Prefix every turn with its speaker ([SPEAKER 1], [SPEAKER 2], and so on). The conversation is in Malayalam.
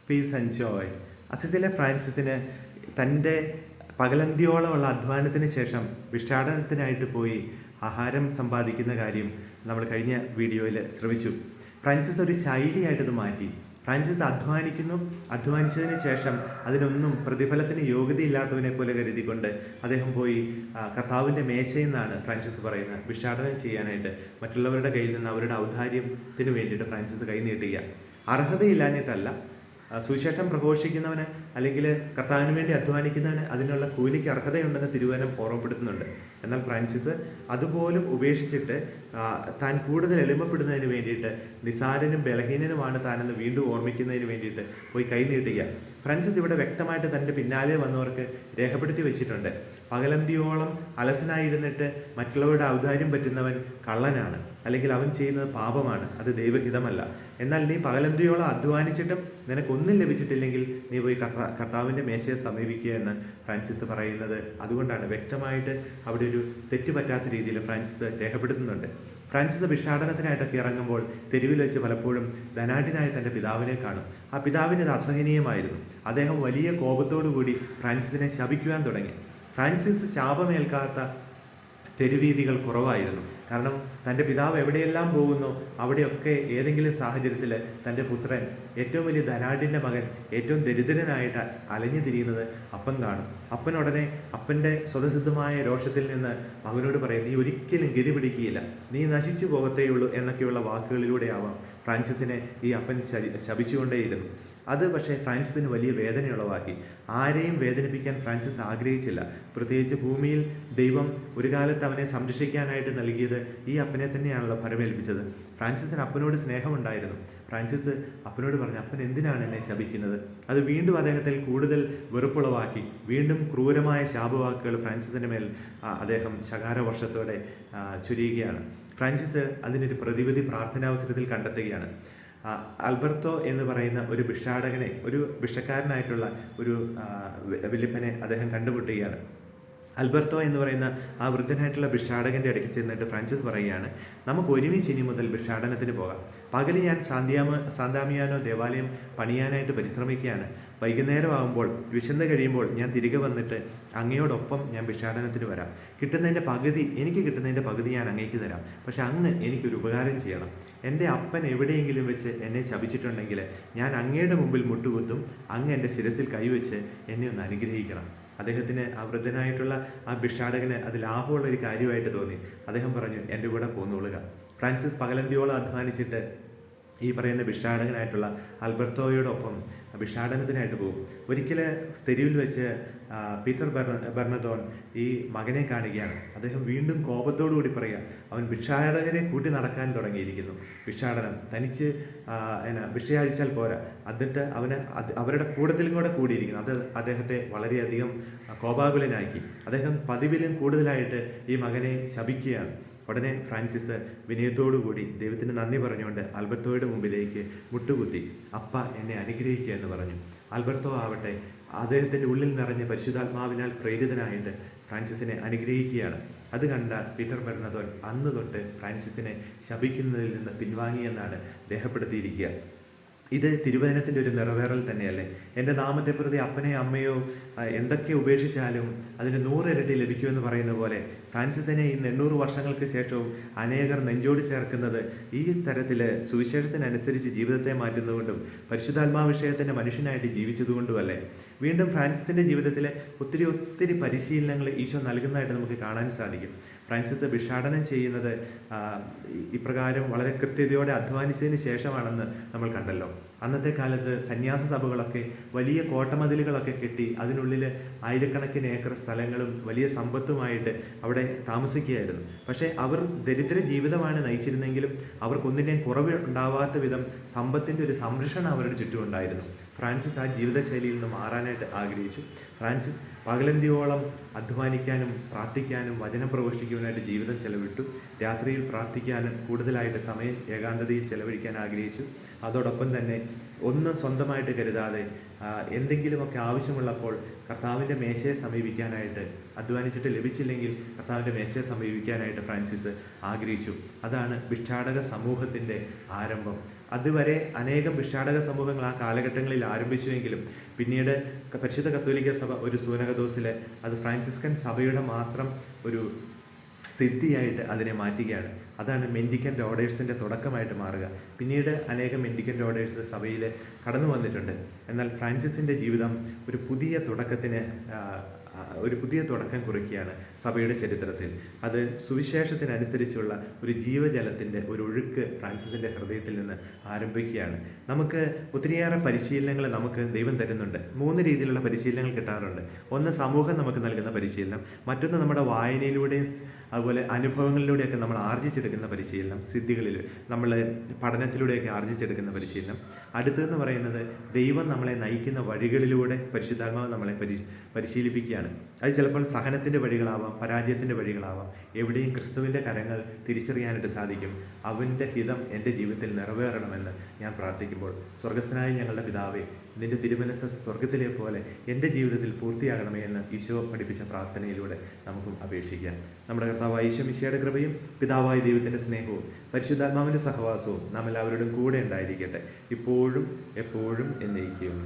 [SPEAKER 1] Piece and joy. അസിസിലെ ഫ്രാൻസിസിന് തൻ്റെ പകലന്തിയോളമുള്ള അധ്വാനത്തിന് ശേഷം ഭിക്ഷാടനത്തിനായിട്ട് പോയി ആഹാരം സമ്പാദിക്കുന്ന കാര്യം നമ്മൾ കഴിഞ്ഞ വീഡിയോയിൽ ശ്രമിച്ചു. ഫ്രാൻസിസ് ഒരു ശൈലിയായിട്ടത് മാറ്റി. ഫ്രാൻസിസ് അധ്വാനിച്ചതിന് ശേഷം അതിനൊന്നും പ്രതിഫലത്തിന് യോഗ്യതയില്ലാത്തവനെ പോലെ കരുതിക്കൊണ്ട് അദ്ദേഹം പോയി കർത്താവിൻ്റെ മേശയിൽ നിന്നാണ് ഫ്രാൻസിസ് പറയുന്നത് ഭിക്ഷാടനം ചെയ്യാനായിട്ട് മറ്റുള്ളവരുടെ കയ്യിൽ നിന്ന് അവരുടെ ഔദാര്യത്തിന് വേണ്ടിയിട്ട് ഫ്രാൻസിസ് കൈ നീട്ടുക. അർഹതയില്ലാഞ്ഞിട്ടല്ല, സുവിശേഷം പ്രഘോഷിക്കുന്നവന് അല്ലെങ്കിൽ കർത്താവിന് വേണ്ടി അധ്വാനിക്കുന്നവന് അതിനുള്ള കൂലിക്ക് അർഹതയുണ്ടെന്ന് തിരുവചനം ഓർമ്മപ്പെടുത്തുന്നുണ്ട്. എന്നാൽ ഫ്രാൻസിസ് അതുപോലും ഉപേക്ഷിച്ചിട്ട് താൻ കൂടുതൽ എളിമപ്പെടുന്നതിന് വേണ്ടിയിട്ട് നിസാരനും ബലഹീനനുമാണ് താനെന്ന് വീണ്ടും ഓർമ്മിക്കുന്നതിന് വേണ്ടിയിട്ട് പോയി കൈ നീട്ടുക. ഫ്രാൻസിസ് ഇവിടെ വ്യക്തമായിട്ട് തൻ്റെ പിന്നാലെ വന്നവർക്ക് രേഖപ്പെടുത്തി വെച്ചിട്ടുണ്ട്. പകലന്തിയോളം അലസനായിരുന്നിട്ട് മറ്റുള്ളവരുടെ ഔദാര്യം പറ്റുന്നവൻ കള്ളനാണ്, അല്ലെങ്കിൽ അവൻ ചെയ്യുന്നത് പാപമാണ്, അത് ദൈവഹിതമല്ല. എന്നാൽ നീ പകലന്തിയോളം അധ്വാനിച്ചിട്ടും നിനക്കൊന്നും ലഭിച്ചിട്ടില്ലെങ്കിൽ നീ പോയി കർത്താവിൻ്റെ മേശയെ സമീപിക്കുക എന്ന് ഫ്രാൻസിസ് പറയുന്നത് അതുകൊണ്ടാണ്. വ്യക്തമായിട്ട് അവിടെ ഒരു തെറ്റ് പറ്റാത്ത രീതിയിൽ ഫ്രാൻസിസ് രേഖപ്പെടുത്തുന്നുണ്ട്. ഫ്രാൻസിസ് ഭിക്ഷാടനത്തിനായിട്ടൊക്കെ ഇറങ്ങുമ്പോൾ തെരുവിൽ വെച്ച് പലപ്പോഴും ധനാഢ്യനായ തൻ്റെ പിതാവിനെ കാണും. ആ പിതാവിന് ഇത് അസഹനീയമായിരുന്നു. അദ്ദേഹം വലിയ കോപത്തോടു കൂടി ഫ്രാൻസിസിനെ ശപിക്കുവാൻ തുടങ്ങി. ഫ്രാൻസിസ് ശാപമേൽക്കാത്ത തെരുവീതികൾ കുറവായിരുന്നു. കാരണം തൻ്റെ പിതാവ് എവിടെയെല്ലാം പോകുന്നു അവിടെയൊക്കെ ഏതെങ്കിലും സാഹചര്യത്തിൽ തൻ്റെ പുത്രൻ, ഏറ്റവും വലിയ ധനാഢ്യൻ്റെ മകൻ, ഏറ്റവും ദരിദ്രനായിട്ട് അലഞ്ഞു തിരിയുന്നത് അപ്പൻ കാണും. അപ്പനുടനെ അപ്പൻ്റെ സ്വതസിദ്ധമായ രോഷത്തിൽ നിന്ന് മകനോട് പറയും, നീ ഒരിക്കലും ഗതി പിടിക്കുകയില്ല, നീ നശിച്ചു പോകത്തേയുള്ളൂ എന്നൊക്കെയുള്ള വാക്കുകളിലൂടെയാവാം ഫ്രാൻസിസിനെ ഈ അപ്പൻ ശപിച്ചുകൊണ്ടേയിരുന്നു. അത് പക്ഷേ ഫ്രാൻസിസിന് വലിയ വേദനയുളവാക്കി. ആരെയും വേദനിപ്പിക്കാൻ ഫ്രാൻസിസ് ആഗ്രഹിച്ചില്ല. പ്രത്യേകിച്ച് ഭൂമിയിൽ ദൈവം ഒരു കാലത്ത് അവനെ സംരക്ഷിക്കാനായിട്ട് നൽകിയത് ഈ അപ്പനെ തന്നെയാണല്ലോ ഫലമേൽപ്പിച്ചത്. ഫ്രാൻസിസിന് അപ്പനോട് സ്നേഹമുണ്ടായിരുന്നു. ഫ്രാൻസിസ് അപ്പനോട് പറഞ്ഞു, അപ്പൻ എന്തിനാണ് എന്നെ ശപിക്കുന്നത്? അത് വീണ്ടും അദ്ദേഹത്തിൽ കൂടുതൽ വെറുപ്പുളവാക്കി. വീണ്ടും ക്രൂരമായ ശാപവാക്കുകൾ ഫ്രാൻസിസിൻ്റെ മേൽ അദ്ദേഹം ശകാരവർഷത്തോടെ ചുരിയുകയാണ്. ഫ്രാൻസിസ് അതിനൊരു പ്രതിവിധി പ്രാർത്ഥനാവസരത്തിൽ കണ്ടെത്തുകയാണ്. ആൽബർട്ടോ എന്ന് പറയുന്ന ഒരു ഭിക്ഷാടകനെ, ഒരു ഭിക്ഷക്കാരനായിട്ടുള്ള ഒരു വല്യപ്പനെ അദ്ദേഹം കണ്ടുമുട്ടുകയാണ്. ആൽബർട്ടോ എന്ന് പറയുന്ന ആ വൃദ്ധനായിട്ടുള്ള ഭിക്ഷാടകൻ്റെ അടുത്ത് ചെന്നിട്ട് ഫ്രാൻസിസ് പറയുകയാണ്, നമുക്ക് ഒരുമിച്ച് ഇനി മുതൽ ഭിക്ഷാടനത്തിന് പോകാം. പകല് ഞാൻ സാന്താമിയാനോ ദേവാലയം പണിയാനായിട്ട് പരിശ്രമിക്കുകയാണ്. വൈകുന്നേരമാകുമ്പോൾ വിശന്ന് കഴിയുമ്പോൾ ഞാൻ തിരികെ വന്നിട്ട് അങ്ങയോടൊപ്പം ഞാൻ ഭിക്ഷാടനത്തിന് വരാം. എനിക്ക് കിട്ടുന്നതിൻ്റെ പകുതി ഞാൻ അങ്ങേക്ക് തരാം. പക്ഷെ അങ്ങ് എനിക്കൊരു ഉപകാരം ചെയ്യണം. എൻ്റെ അപ്പൻ എവിടെയെങ്കിലും വെച്ച് എന്നെ ശപിച്ചിട്ടുണ്ടെങ്കിൽ ഞാൻ അങ്ങയുടെ മുമ്പിൽ മുട്ടുകുത്തും. അങ്ങ് എൻ്റെ ശിരസിൽ കൈവച്ച് എന്നെ ഒന്ന് അനുഗ്രഹിക്കണം. അദ്ദേഹത്തിന് ആ വൃദ്ധനായിട്ടുള്ള ആ ഭിക്ഷാടകന് അത് ലാഭമുള്ള ഒരു കാര്യമായിട്ട് തോന്നി. അദ്ദേഹം പറഞ്ഞു, എൻ്റെ കൂടെ പോന്നോളുക. ഫ്രാൻസിസ് പകലന്തിയോളം അധ്വാനിച്ചിട്ട് ഈ പറയുന്ന ഭിക്ഷാടകനായിട്ടുള്ള ആൽബർട്ടോയോടൊപ്പം ഭിക്ഷാടനത്തിനായിട്ട് പോകും. ഒരിക്കൽ തെരുവിൽ വെച്ച് പീറ്റർ ബെർണദോൺ ഈ മകനെ കാണുകയാണ്. അദ്ദേഹം വീണ്ടും കോപത്തോടു കൂടി പറയുക, അവൻ ഭിക്ഷാടകരെ കൂട്ടി നടക്കാൻ തുടങ്ങിയിരിക്കുന്നു. ഭിക്ഷാടനം തനിച്ച് ഭിക്ഷയാചിച്ചാൽ പോരാ, എന്നിട്ട് അവരുടെ കൂട്ടത്തിലും കൂടെ കൂടിയിരിക്കുന്നു. അത് അദ്ദേഹത്തെ വളരെയധികം കോപാകുലനാക്കി. അദ്ദേഹം പതിവിലും കൂടുതലായിട്ട് ഈ മകനെ ശപിക്കുകയാണ്. ഉടനെ ഫ്രാൻസിസ് വിനയത്തോടുകൂടി ദൈവത്തിന് നന്ദി പറഞ്ഞുകൊണ്ട് ആൽബർട്ടോയുടെ മുമ്പിലേക്ക് മുട്ടുകുത്തി, അപ്പ എന്നെ അനുഗ്രഹിക്കുക എന്ന് പറഞ്ഞു. ആൽബർട്ടോ ആവട്ടെ അദ്ദേഹത്തിൻ്റെ ഉള്ളിൽ നിറഞ്ഞ പരിശുദ്ധാത്മാവിനാൽ പ്രേരിതനായിട്ട് ഫ്രാൻസിസിനെ അനുഗ്രഹിക്കുകയാണ്. അത് കണ്ട പീറ്റർ ബെർണദോൻ അന്ന് തൊട്ട് ഫ്രാൻസിസിനെ ശപിക്കുന്നതിൽ നിന്ന് പിൻവാങ്ങിയെന്നാണ് രേഖപ്പെടുത്തിയിരിക്കുക. ഇത് തിരുവചനത്തിൻ്റെ ഒരു നിറവേറൽ തന്നെയല്ലേ? എൻ്റെ നാമത്തെ പ്രതി അപ്പനെയോ അമ്മയോ എന്തൊക്കെ ഉപേക്ഷിച്ചാലും അതിന് 100 ഇരട്ടി ലഭിക്കുമെന്ന് പറയുന്ന പോലെ ഫ്രാൻസിസിനെ ഈ 800 വർഷങ്ങൾക്ക് ശേഷവും അനേകർ നെഞ്ചോട് ചേർക്കുന്നത് ഈ തരത്തിൽ സുവിശേഷത്തിനനുസരിച്ച് ജീവിതത്തെ മാറ്റുന്നതുകൊണ്ടും പരിശുദ്ധാത്മാവിഷയത്തിൻ്റെ മനുഷ്യനായിട്ട് ജീവിച്ചതുകൊണ്ടുമല്ലേ? വീണ്ടും ഫ്രാൻസിസിൻ്റെ ജീവിതത്തിൽ ഒത്തിരി പരിശീലനങ്ങൾ ഈശോ നൽകുന്നതായിട്ട് നമുക്ക് കാണാൻ സാധിക്കും. ഫ്രാൻസിസ് ഭിക്ഷാടനം ചെയ്യുന്നത് ഇപ്രകാരം വളരെ കൃത്യതയോടെ അധ്വാനിച്ചതിന് ശേഷമാണെന്ന് നമ്മൾ കണ്ടല്ലോ. അന്നത്തെ കാലത്ത് സന്യാസ സഭകളൊക്കെ വലിയ കോട്ടമതിലുകളൊക്കെ കെട്ടി അതിനുള്ളിൽ ആയിരക്കണക്കിന് ഏക്കർ സ്ഥലങ്ങളും വലിയ സമ്പത്തുമായിട്ട് അവിടെ താമസിക്കുകയായിരുന്നു. പക്ഷേ അവർ ദരിദ്ര ജീവിതമാണ് നയിച്ചിരുന്നെങ്കിലും അവർക്കൊന്നിൻ്റെയും കുറവ് ഉണ്ടാവാത്ത വിധം സമ്പത്തിൻ്റെ ഒരു സംരക്ഷണം അവരുടെ ചുറ്റും ഉണ്ടായിരുന്നു. ഫ്രാൻസിസ് ആ ജീവിതശൈലിയിൽ നിന്ന് മാറാനായിട്ട് ആഗ്രഹിച്ചു. ഫ്രാൻസിസ് പകലന്തിയോളം അധ്വാനിക്കാനും പ്രാർത്ഥിക്കാനും വചനം പ്രഘോഷിക്കുവാനായിട്ട് ജീവിതം ചെലവിട്ടു. രാത്രിയിൽ പ്രാർത്ഥിക്കാനും കൂടുതലായിട്ട് സമയം ഏകാന്തതയിൽ ചെലവഴിക്കാൻ ആഗ്രഹിച്ചു. അതോടൊപ്പം തന്നെ ഒന്നും സ്വന്തമായിട്ട് കരുതാതെ എന്തെങ്കിലുമൊക്കെ ആവശ്യമുള്ളപ്പോൾ കർത്താവിൻ്റെ മേശയെ സമീപിക്കാനായിട്ട്, അധ്വാനിച്ചിട്ട് ലഭിച്ചില്ലെങ്കിൽ കർത്താവിൻ്റെ മേശയെ സമീപിക്കാനായിട്ട് ഫ്രാൻസിസ് ആഗ്രഹിച്ചു. അതാണ് ഭിക്ഷാടക സമൂഹത്തിൻ്റെ ആരംഭം. അതുവരെ അനേകം ഭിക്ഷാടക സമൂഹങ്ങൾ ആ കാലഘട്ടങ്ങളിൽ ആരംഭിച്ചുവെങ്കിലും പിന്നീട് പരിശുദ്ധ കത്തോലിക്ക സഭ ഒരു സൂനകദോസിൽ അത് ഫ്രാൻസിസ്കൻ സഭയുടെ മാത്രം ഒരു സിദ്ധിയായിട്ട് അതിനെ മാറ്റുകയാണ്. അതാണ് മെൻഡിക്കൻ്റ് ഓർഡേഴ്സിൻ്റെ തുടക്കമായിട്ട് മാറുക. പിന്നീട് അനേകം മെൻഡിക്കൻ്റ് ഓർഡേഴ്സ് സഭയിൽ കടന്നു വന്നിട്ടുണ്ട്. എന്നാൽ ഫ്രാൻസിസിൻ്റെ ജീവിതം ഒരു പുതിയ തുടക്കം കുറിക്കുകയാണ് സഭയുടെ ചരിത്രത്തിൽ. അത് സുവിശേഷത്തിനനുസരിച്ചുള്ള ഒരു ജീവജലത്തിൻ്റെ ഒരു ഒഴുക്ക് ഫ്രാൻസിസിൻ്റെ ഹൃദയത്തിൽ നിന്ന് ആരംഭിക്കുകയാണ്. നമുക്ക് ഒത്തിരിയേറെ പരിശീലനങ്ങൾ നമുക്ക് ദൈവം തരുന്നുണ്ട്. 3 രീതിയിലുള്ള പരിശീലനങ്ങൾ കിട്ടാറുണ്ട്. ഒന്ന് സമൂഹം നമുക്ക് നൽകുന്ന പരിശീലനം, മറ്റൊന്ന് നമ്മുടെ വായനയിലൂടെയും അതുപോലെ അനുഭവങ്ങളിലൂടെയൊക്കെ നമ്മൾ ആർജിച്ചെടുക്കുന്ന പരിശീലനം, സിദ്ധികളിൽ നമ്മൾ പഠനത്തിലൂടെയൊക്കെ ആർജിച്ചെടുക്കുന്ന പരിശീലനം. അടുത്തതെന്ന് പറയുന്നത് ദൈവം നമ്മളെ നയിക്കുന്ന വഴികളിലൂടെ പരിശുദ്ധാത്മാവ് നമ്മളെ പരിശീലിപ്പിക്കുകയാണ്. അത് ചിലപ്പോൾ സഹനത്തിൻ്റെ വഴികളാവാം, പരാജയത്തിൻ്റെ വഴികളാവാം. എവിടെയും ക്രിസ്തുവിൻ്റെ കരങ്ങൾ തിരിച്ചറിയാനായിട്ട് സാധിക്കും. അവൻ്റെ ഹിതം എൻ്റെ ജീവിതത്തിൽ നിറവേറണമെന്ന് ഞാൻ പ്രാർത്ഥിക്കുമ്പോൾ, സ്വർഗസ്ഥനായ ഞങ്ങളുടെ പിതാവേ, നിൻ്റെ തിരുമനസ്സ് സ്വർഗത്തിലെ പോലെ എൻ്റെ ജീവിതത്തിൽ പൂർത്തിയാകണമേ എന്ന് ഈശോ പഠിപ്പിച്ച പ്രാർത്ഥനയിലൂടെ നമുക്കും അപേക്ഷിക്കാം. നമ്മുടെ കർത്താവായ ഈശോ മിശിഹായുടെ കൃപയും പിതാവായ ദൈവത്തിൻ്റെ സ്നേഹവും പരിശുദ്ധാത്മാവിൻ്റെ സഹവാസവും നാം എല്ലാവരോടും കൂടെ ഉണ്ടായിരിക്കട്ടെ, ഇപ്പോഴും എപ്പോഴും എന്നേക്കും.